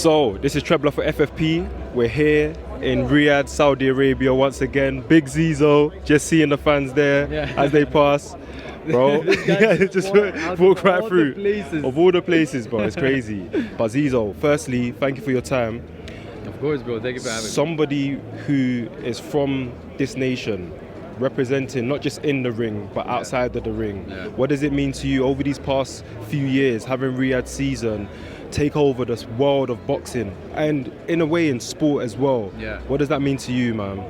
So, this is Trebla for FFP. We're here in Riyadh, Saudi Arabia once again. Big Zizo, just seeing the fans there as they pass. Bro, just walk right through. Of all the places, bro, it's crazy. But Zizo, firstly, thank you for your time. Of course, bro, thank you for having me. Somebody who is from this nation, representing not just in the ring, but outside of the ring. What does it mean to you over these past few years, having Riyadh season take over this world of boxing and in a way in sport as well? What does that mean to you, man?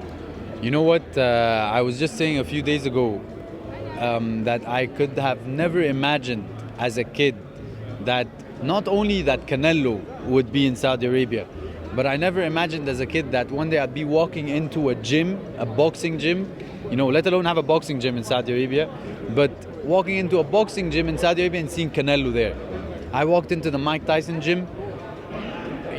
You know what, I was just saying a few days ago that I could have never imagined as a kid that not only that Canelo would be in Saudi Arabia, but I never imagined as a kid that one day I'd be walking into a gym, a boxing gym, you know, let alone have a boxing gym in Saudi Arabia, but walking into a boxing gym in Saudi Arabia and seeing Canelo there. I walked into the Mike Tyson gym,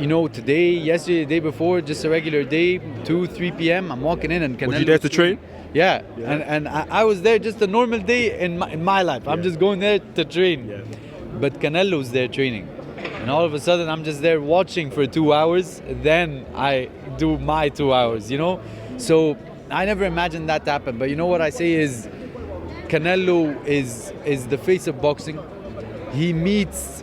you know, today, yesterday, the day before, just a regular day, 2, 3 p.m. I'm walking in and Canelo. Was you there to train? Yeah. And I was there just a normal day in my life. I'm just going there to train. But Canelo's there training. And all of a sudden, I'm just there watching for 2 hours. Then I do my 2 hours, you know? So I never imagined that to happen. But you know what I say is, Canelo is the face of boxing. He meets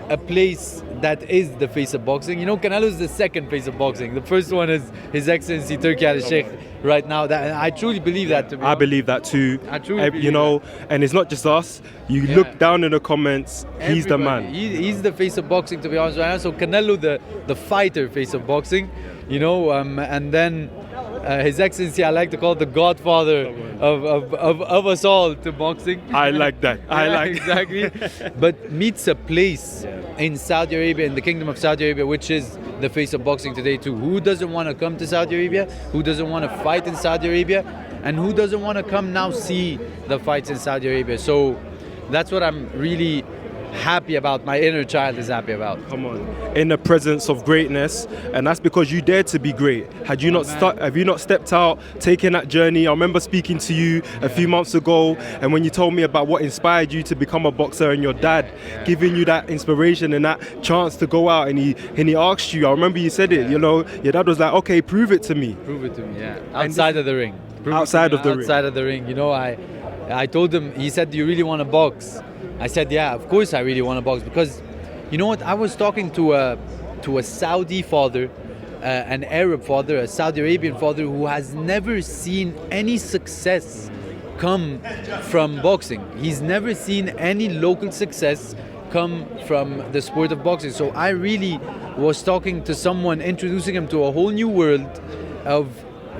a place that is the face of boxing. You know, Canelo is the second face of boxing. The first one is His Excellency Turki Al-Sheikh right now. That, I truly believe that. I believe that too. I truly believe you know, that. And it's not just us. You look down in the comments, he's the man. He's the face of boxing, to be honest right now. So Canelo, the fighter face of boxing, you know, and then His Excellency, I like to call it the godfather of us all to boxing. I like that. I like exactly. But meets a place in Saudi Arabia, in the Kingdom of Saudi Arabia, which is the face of boxing today too. Who doesn't want to come to Saudi Arabia? Who doesn't want to fight in Saudi Arabia? And who doesn't want to come now see the fights in Saudi Arabia? So that's what I'm really happy about. My inner child is happy about. Come on, in the presence of greatness, and that's because you dared to be great. Had you have you not stepped out, taken that journey? I remember speaking to you a few months ago, and when you told me about what inspired you to become a boxer, and your dad giving you that inspiration and that chance to go out, and he asked you. I remember you said it. You know, your dad was like, "Okay, prove it to me." Prove it to me. Yeah, outside of the ring. Outside of the ring. Outside of the ring. You know, I told him. He said, "Do you really want to box?" I said, yeah, of course I really want to box, because you know what, I was talking to a Saudi father, an Arab father, a Saudi Arabian father who has never seen any success come from boxing. He's never seen any local success come from the sport of boxing. So I really was talking to someone, introducing him to a whole new world of,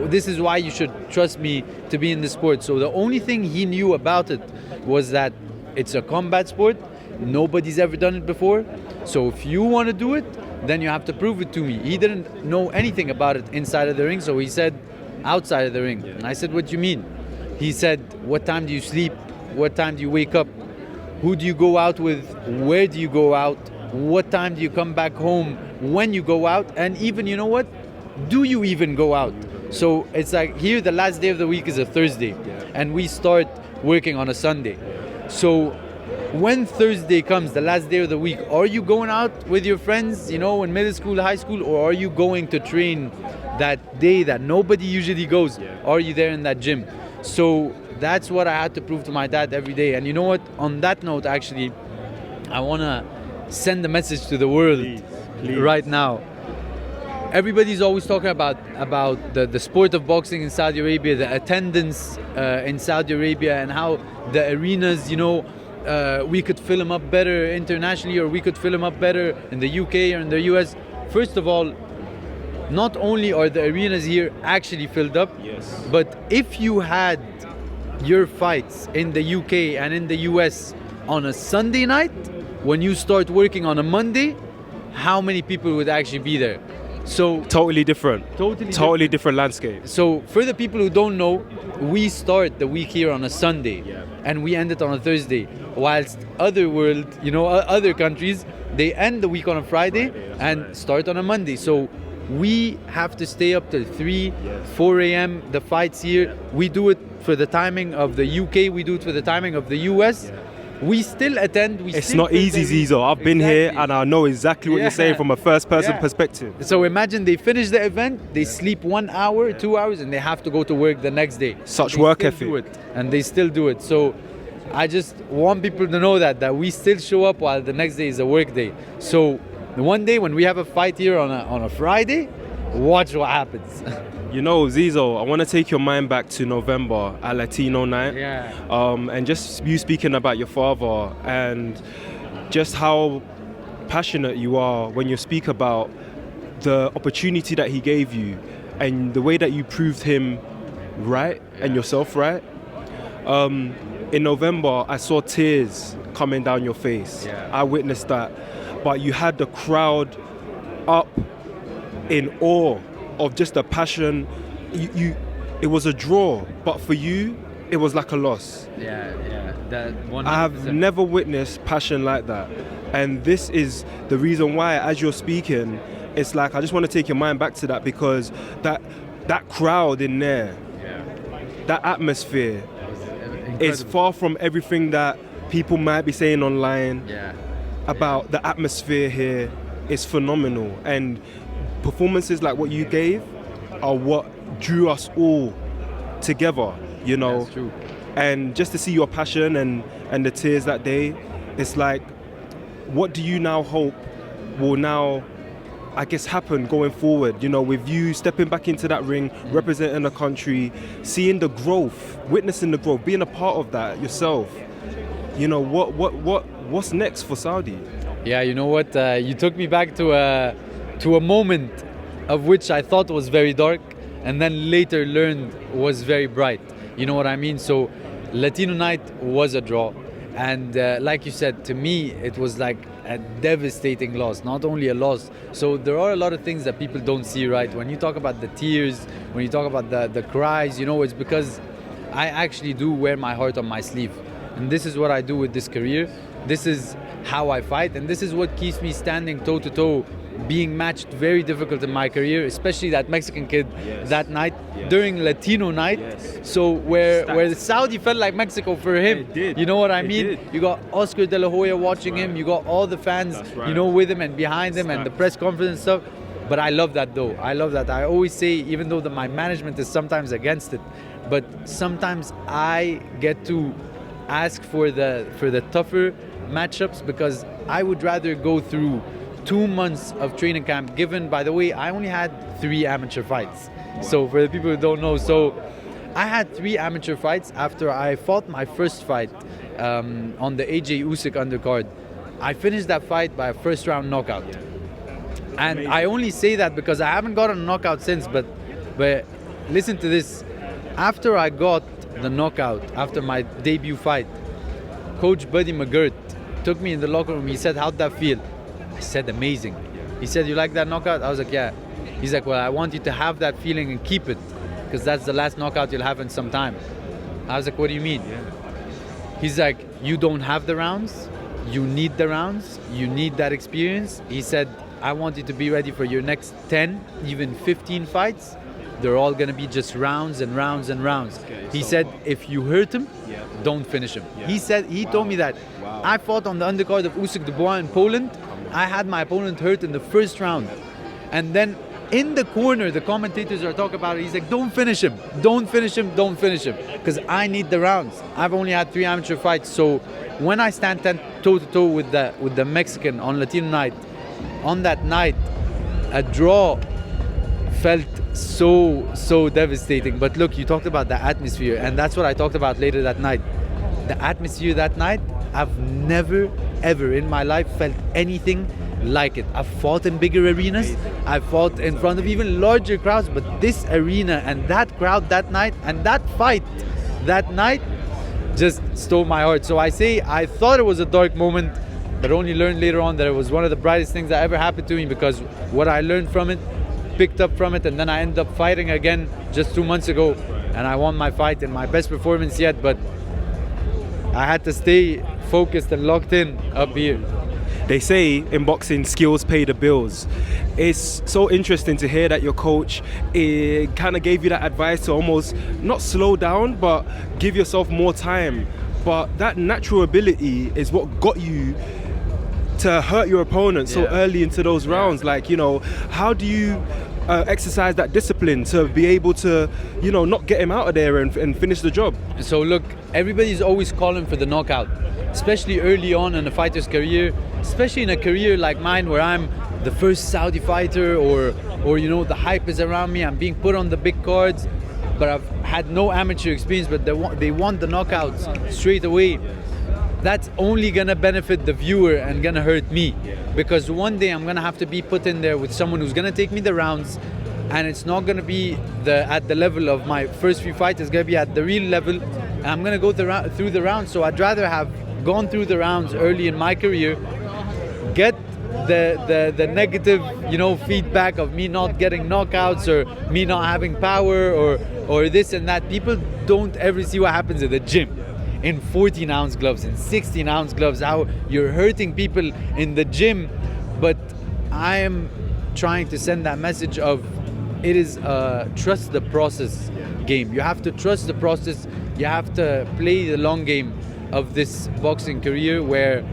this is why you should trust me to be in the sport. So the only thing he knew about it was that it's a combat sport. Nobody's ever done it before. So if you want to do it, then you have to prove it to me. He didn't know anything about it inside of the ring, so he said outside of the ring. And I said, what do you mean? He said, what time do you sleep? What time do you wake up? Who do you go out with? Where do you go out? What time do you come back home? When you go out? And even, you know what? Do you even go out? So it's like here, the last day of the week is a Thursday, and we start working on a Sunday. So when Thursday comes, the last day of the week, are you going out with your friends, you know, in middle school, high school, or are you going to train that day that nobody usually goes? Are you there in that gym? So that's what I had to prove to my dad every day. And you know what? On that note, actually, I want to send a message to the world right now. Everybody's always talking about the sport of boxing in Saudi Arabia, the attendance in Saudi Arabia, and how the arenas, you know, we could fill them up better internationally, or we could fill them up better in the UK or in the US. First of all, not only are the arenas here actually filled up, but if you had your fights in the UK and in the US on a Sunday night, when you start working on a Monday, how many people would actually be there? So totally different landscape. So for the people who don't know, we start the week here on a Sunday, and we end it on a Thursday, whilst other countries, they end the week on a Friday and start on a Monday. So we have to stay up till 3, 4 a.m. The fights here, we do it for the timing of the UK, we do it for the timing of the US, we still attend. It's still not fill easy, the Zizo. I've been here Exactly. and I know exactly what you're saying from a first-person perspective. So imagine they finish the event, they sleep 1 hour, 2 hours, and they have to go to work the next day. Such They work still ethic. do it, and they still do it. So I just want people to know that we still show up while the next day is a work day. So one day when we have a fight here on a Friday, watch what happens. You know, Zizo, I want to take your mind back to November at Latino night. And just you speaking about your father and just how passionate you are when you speak about the opportunity that he gave you and the way that you proved him right and yourself right. In November, I saw tears coming down your face. I witnessed that. But you had the crowd up in awe of just the passion. It was a draw, but for you, it was like a loss. That 100%. I've never witnessed passion like that. And this is the reason why, as you're speaking, it's like I just want to take your mind back to that, because that crowd in there, that atmosphere is far from everything that people might be saying online about the atmosphere here. Is phenomenal. And performances like what you gave are what drew us all together, you know. That's true. And just to see your passion and the tears that day, it's like, what do you now hope will now, I guess, happen going forward, you know, with you stepping back into that ring, representing the country, seeing the growth, witnessing the growth, being a part of that yourself. You know, what's next for Saudi? Yeah, you know what? You took me back to a moment of which I thought was very dark, and then later learned was very bright. You know what I mean? So Latino night was a draw, and like you said, to me it was like a devastating loss, not only a loss. So there are a lot of things that people don't see, right? When you talk about the tears, when you talk about the cries, you know, it's because I actually do wear my heart on my sleeve. And this is what I do with this career. This is how I fight, and this is what keeps me standing toe to toe, being matched very difficult in my career, especially that Mexican kid that night during Latino night. So where the Saudi felt like Mexico for him. It did. You know what I It mean? did. You got Oscar De La Hoya watching him, you got all the fans, you know, with him and behind him, and the press conference and stuff. But I love that though. I love that. I always say, even though my management is sometimes against it, but sometimes I get to ask for the tougher matchups, because I would rather go through 2 months of training camp, given, by the way, I only had 3 amateur fights. So for the people who don't know, so I had 3 amateur fights after I fought my first fight on the AJ Usyk undercard. I finished that fight by a first round knockout. And Amazing. I only say that because I haven't gotten a knockout since, but listen to this. After I got the knockout, after my debut fight, Coach Buddy McGirt took me in the locker room. He said, "How'd that feel?" I said, "Amazing." He said, "You like that knockout?" I was like, "Yeah." He's like, "Well, I want you to have that feeling and keep it, because that's the last knockout you'll have in some time." I was like, "What do you mean?" He's like, "You don't have the rounds. You need the rounds. You need that experience." He said, "I want you to be ready for your next 10, even 15 fights. They're all going to be just rounds and rounds and rounds." He said, "If you hurt him, don't finish him." He told me that. I fought on the undercard of Usyk Dubois in Poland. I had my opponent hurt in the first round. And then in the corner, the commentators are talking about it. He's like, "Don't finish him. Don't finish him. Don't finish him." Because I need the rounds. I've only had 3 amateur fights. So when I stand toe to toe with the Mexican on Latino night, on that night, a draw felt so devastating. But look, you talked about the atmosphere, and that's what I talked about later that night. The atmosphere that night, I've never ever in my life felt anything like it. I've fought in bigger arenas, I've fought in front of even larger crowds, but this arena and that crowd that night and that fight that night just stole my heart. So I say, I thought it was a dark moment, but only learned later on that it was one of the brightest things that ever happened to me, because what I learned from it, picked up from it, and then I ended up fighting again just 2 months ago, and I won my fight in my best performance yet, but I had to stay focused and locked in up here. They say in boxing, skills pay the bills. It's so interesting to hear that your coach kind of gave you that advice to almost not slow down, but give yourself more time. but that natural ability is what got you to hurt your opponent so early into those rounds. Like, you know, how do you exercise that discipline to be able to, you know, not get him out of there and finish the job? So look, everybody's always calling for the knockout, especially early on in a fighter's career, especially in a career like mine where I'm the first Saudi fighter, or you know, the hype is around me, I'm being put on the big cards, but I've had no amateur experience, but they want the knockouts straight away. That's only gonna benefit the viewer and gonna hurt me, because one day I'm gonna have to be put in there with someone who's gonna take me the rounds, and it's not gonna be at the level of my first few fights. It's gonna be at the real level, and I'm gonna go through the rounds. So I'd rather have gone through the rounds early in my career, get the negative, you know, feedback of me not getting knockouts or me not having power or this and that. People don't ever see what happens at the gym. In 14-ounce gloves, in 16-ounce gloves, how you're hurting people in the gym. But I am trying to send that message of it is a trust the process game. You have to trust the process. You have to play the long game of this boxing career, where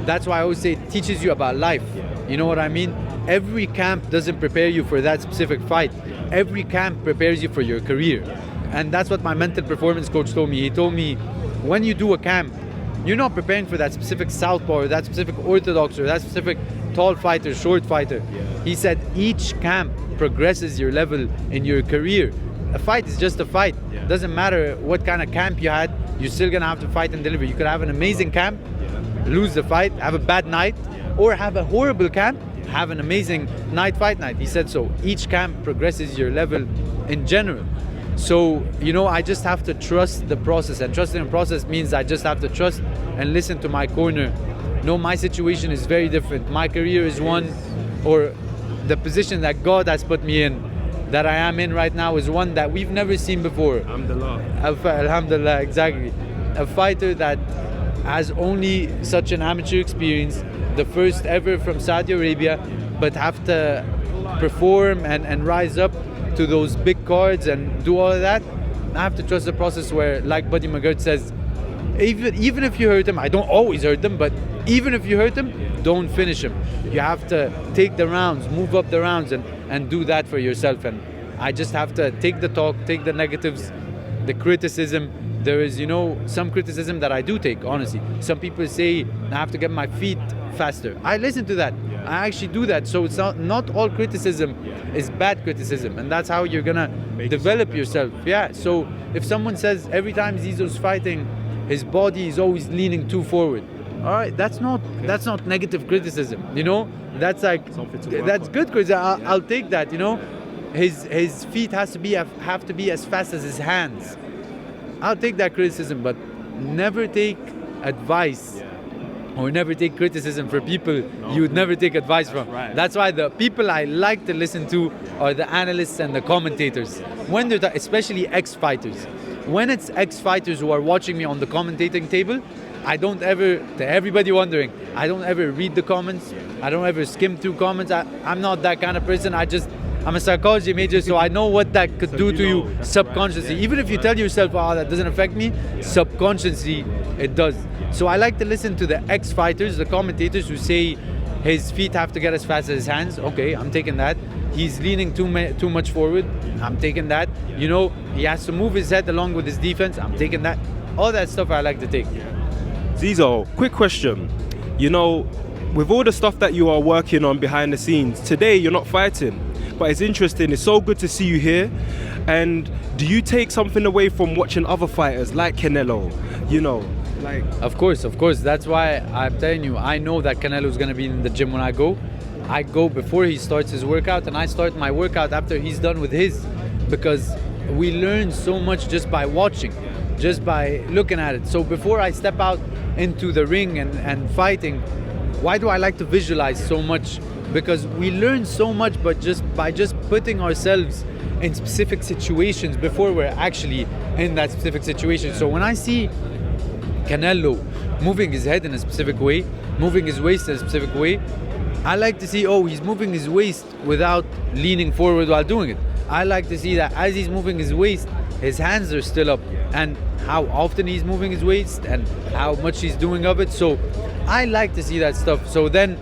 that's why I always say it teaches you about life. You know what I mean? Every camp doesn't prepare you for that specific fight. Every camp prepares you for your career. And that's what my mental performance coach told me. He told me, when you do a camp, you're not preparing for that specific southpaw or that specific orthodox or that specific tall fighter, short fighter. He said each camp progresses your level in your career. A fight is just a fight. Doesn't matter what kind of camp you had, you're still gonna have to fight and deliver. You could have an amazing camp, lose the fight, have a bad night, or have a horrible camp, have an amazing fight night. He said so. Each camp progresses your level in general. So, you know, I just have to trust the process, and trusting the process means I just have to trust and listen to my corner. No, my situation is very different. My career is one, or the position that God has put me in, that I am in right now, is one that we've never seen before. Alhamdulillah. Alhamdulillah, exactly. A fighter that has only such an amateur experience, the first ever from Saudi Arabia, but have to perform and rise up to those big cards and do all of that. I have to trust the process, where, like Buddy McGirt says, even if you hurt him, I don't always hurt them, but even if you hurt him, don't finish him. You have to take the rounds, move up the rounds, and do that for yourself. And I just have to take the talk, take the negatives, the criticism. There is, you know, some criticism that I do take, honestly. Some people say I have to get my feet faster. I listen to that. I actually do that. So it's not all criticism is bad criticism, and that's how you're gonna develop yourself. Yeah. So if someone says every time Zizou's fighting, his body is always leaning too forward, all right, that's not negative criticism. You know, that's like that's good criticism. I'll take that. You know, his feet have to be as fast as his hands. I'll take that criticism, but never take advice. Or never take criticism for people you would never take advice from. Right. That's why the people I like to listen to are the analysts and the commentators. When they're especially ex-fighters. When it's ex-fighters who are watching me on the commentating table, I don't ever, to everybody wondering, I don't ever read the comments. I don't ever skim through comments. I'm not that kind of person. I'm a psychology major, so I know what that could do to you subconsciously. Even if you tell yourself, oh, that doesn't affect me, subconsciously it does. So I like to listen to the ex-fighters, the commentators who say his feet have to get as fast as his hands. Okay, I'm taking that. He's leaning too much forward. I'm taking that. You know, he has to move his head along with his defense. I'm taking that. All that stuff I like to take. Zizo, quick question. You know, with all the stuff that you are working on behind the scenes, today you're not fighting, but it's interesting. It's so good to see you here. And do you take something away from watching other fighters like Canelo? You know, like... Of course. That's why I'm telling you, I know that Canelo's going to be in the gym when I go. I go before he starts his workout, and I start my workout after he's done with his, because we learn so much just by watching, just by looking at it. So before I step out into the ring and fighting, why do I like to visualize so much? Because we learn so much, but just by putting ourselves in specific situations before we're actually in that specific situation. So when I see Canelo moving his head in a specific way, moving his waist in a specific way, I like to see, oh, he's moving his waist without leaning forward while doing it. I like to see that as he's moving his waist, his hands are still up, and how often he's moving his waist and how much he's doing of it. So I like to see that stuff. So then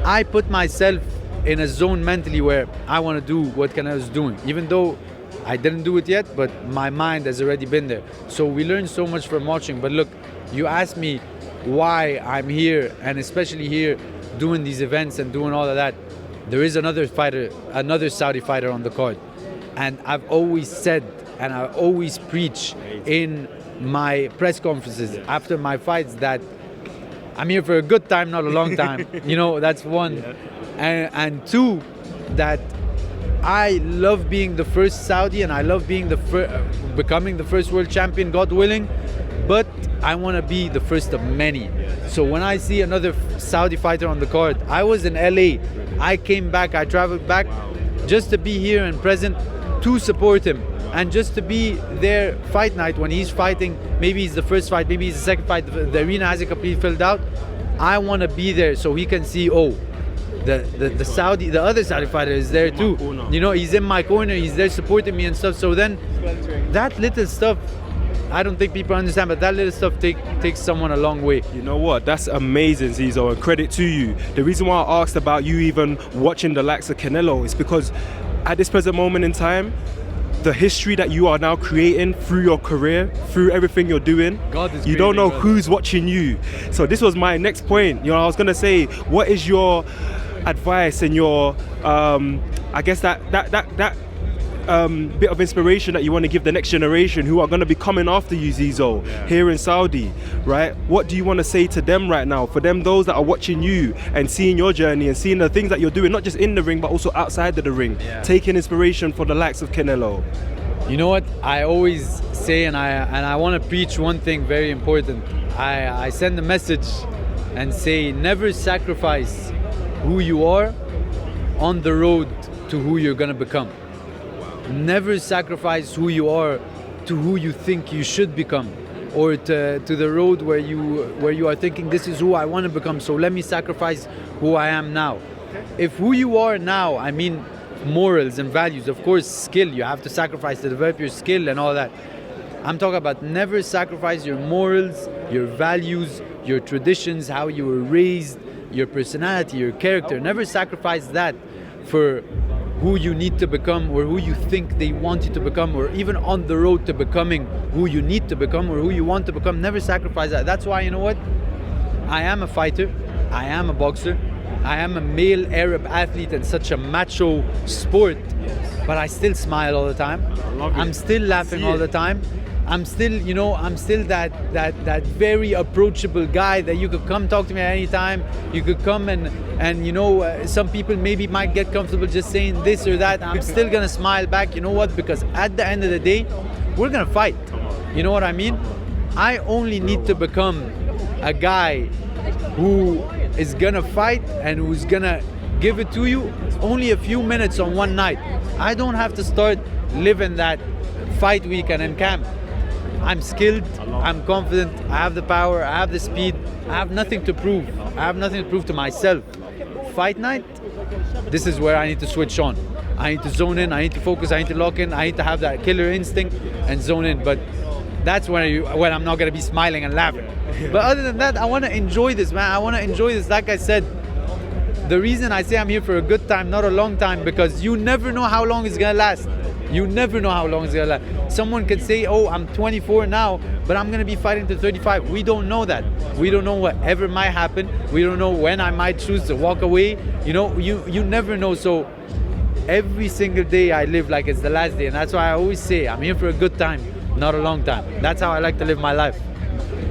I put myself in a zone mentally where I want to do what Canelo's doing, even though I didn't do it yet, but my mind has already been there. So we learn so much from watching. But look, you asked me why I'm here, and especially here doing these events and doing all of that. There is another fighter, another Saudi fighter on the card. And I've always said, and I always preach in my press conferences after my fights, that I'm here for a good time, not a long time. You know, that's one. Yeah. And two, that I love being the first Saudi, and I love being becoming the first world champion, God willing. But I want to be the first of many. So when I see another Saudi fighter on the card, I was in LA. I came back, I traveled back just to be here and present to support him. And just to be there fight night when he's fighting, maybe it's the first fight, maybe it's the second fight, the arena hasn't completely filled out. I want to be there so he can see, oh, the other Saudi fighter is there too. You know, he's in my corner, he's there supporting me and stuff. So then that little stuff, I don't think people understand, but that little stuff takes someone a long way. You know what? That's amazing, Zizo, and credit to you. The reason why I asked about you even watching the likes of Canelo is because at this present moment in time, the history that you are now creating through your career, through everything you're doing, you don't know who's watching you. So this was my next point. You know, I was gonna say, what is your advice and your, I guess that bit of inspiration that you want to give the next generation who are going to be coming after you, Zizo, here in Saudi, right? What do you want to say to them right now? For them, those that are watching you and seeing your journey and seeing the things that you're doing, not just in the ring, but also outside of the ring, taking inspiration for the likes of Canelo. You know what? I always say, and I want to preach one thing very important. I send a message and say, never sacrifice who you are on the road to who you're going to become. Never sacrifice who you are to who you think you should become, or to the road where you are thinking, this is who I want to become, so let me sacrifice who I am now. If who you are now, I mean morals and values, of course skill, you have to sacrifice to develop your skill and all that. I'm talking about never sacrifice your morals, your values, your traditions, how you were raised, your personality, your character. Never sacrifice that for who you need to become, or who you think they want you to become, or even on the road to becoming who you need to become or who you want to become. Never sacrifice that. That's why, you know what? I am a fighter, I am a boxer, I am a male Arab athlete in such a macho sport, but I still smile all the time. I'm still laughing all the time. I'm still, you know, I'm still that very approachable guy that you could come talk to me at any time. You could come and you know, some people maybe might get comfortable just saying this or that. I'm still gonna smile back. You know what? Because at the end of the day, we're gonna fight. You know what I mean? I only need to become a guy who is gonna fight and who's gonna give it to you only a few minutes on one night. I don't have to start living that fight weekend in camp. I'm skilled, I'm confident, I have the power, I have the speed, I have nothing to prove. I have nothing to prove to myself. Fight night, this is where I need to switch on. I need to zone in, I need to focus, I need to lock in, I need to have that killer instinct and zone in. But that's when I'm not gonna be smiling and laughing. But other than that, I wanna enjoy this, man. I wanna enjoy this. Like I said, the reason I say I'm here for a good time, not a long time, because you never know how long it's gonna last. You never know how long it's gonna last. Someone could say, oh, I'm 24 now, but I'm gonna be fighting to 35. We don't know that. We don't know whatever might happen. We don't know when I might choose to walk away. You know, you never know. So every single day I live like it's the last day. And that's why I always say, I'm here for a good time, not a long time. That's how I like to live my life.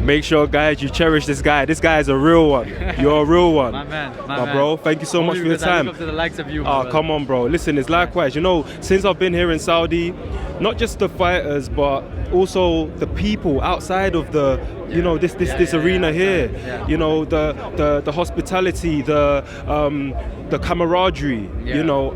Make sure, guys, you cherish this guy. This guy is a real one. You're a real one. My man, my bro. Thank you so much for your time. I look up to the likes of you. Oh, come on, bro. Listen, it's likewise. You know, since I've been here in Saudi, not just the fighters, but also the people outside of the, you know, this arena here. You know, the hospitality, the camaraderie. You know,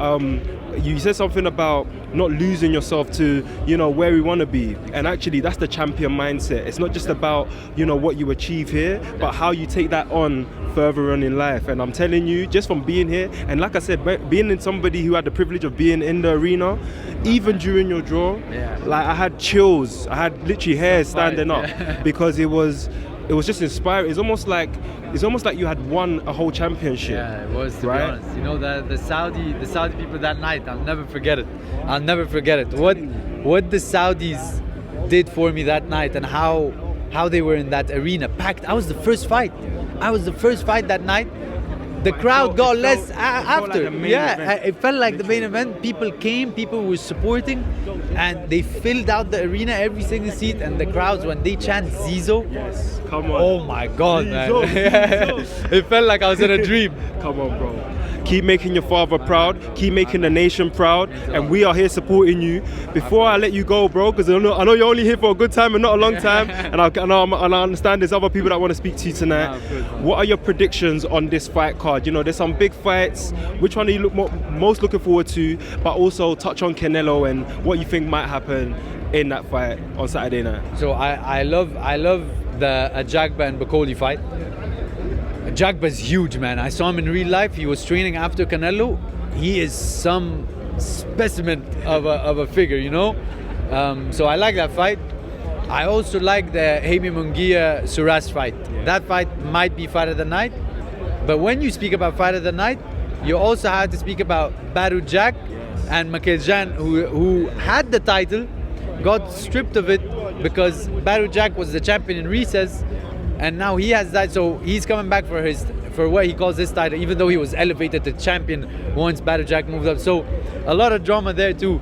you said something about not losing yourself to, you know, where we want to be. And actually, that's the champion mindset. It's not just about, you know, what you achieve here, but how you take that on further on in life. And I'm telling you, just from being here, and like I said, being in somebody who had the privilege of being in the arena, even during your draw, like I had chills. I had literally hair standing up because it was just inspiring. It's almost like you had won a whole championship. Yeah, it was, to be honest. You know, the Saudi people that night, I'll never forget it. I'll never forget it. What the Saudis did for me that night, and how they were in that arena packed. I was the first fight that night. The crowd got less after. Like it felt like the main event. People came, people were supporting, and they filled out the arena, every single seat. And the crowds, when they chant Zizo, come on. Oh my God, Zizo, man. Zizo. It felt like I was in a dream. Come on, bro. Keep making your father proud. Keep making the nation proud. And we are here supporting you. Before I let you go, bro, because I know you're only here for a good time and not a long time. and I understand there's other people that want to speak to you tonight. What are your predictions on this fight card? You know, there's some big fights. Which one are you most looking forward to? But also touch on Canelo and what you think might happen in that fight on Saturday night. So I love the Ajagba and Bakoli fight. Jagba's huge, man. I saw him in real life. He was training after Canelo. He is some specimen of a figure, you know. So I like that fight. I also like the Jaime Munguia Suras fight. That fight might be fight of the night. But when you speak about fight of the night, you also have to speak about Baru Jack and Michael Jan, who had the title, got stripped of it because Baru Jack was the champion in recess. And now he has that, so he's coming back for what he calls his title, even though he was elevated to champion once Baru Jack moved up. So a lot of drama there too.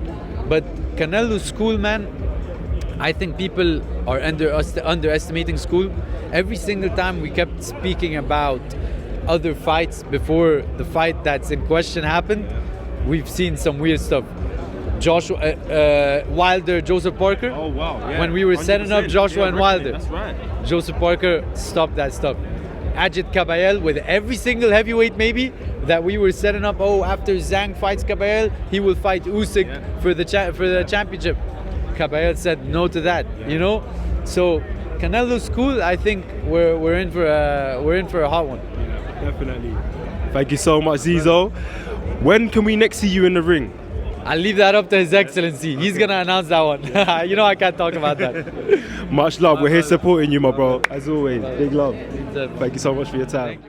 But Canelo's Scull, man, I think people are underestimating Scull. Every single time we kept speaking about other fights before the fight that's in question happened, we've seen some weird stuff. Wilder, Joseph Parker. Oh wow! Yeah. When we were setting up Joshua and Wilder, that's right. Joseph Parker stopped that stuff. Ajit Kabayel with every single heavyweight maybe that we were setting up. Oh, after Zhang fights Kabayel, he will fight Usyk for the championship. Kabayel said no to that. You know, so Canelo's Scull. I think we're in for a hot one. Yeah, definitely. Thank you so much, Zizo. When can we next see you in the ring? I'll leave that up to His Excellency. He's gonna announce that one. You know I can't talk about that. Much love. We're here supporting you, my bro. As always, big love. Thank you so much for your time.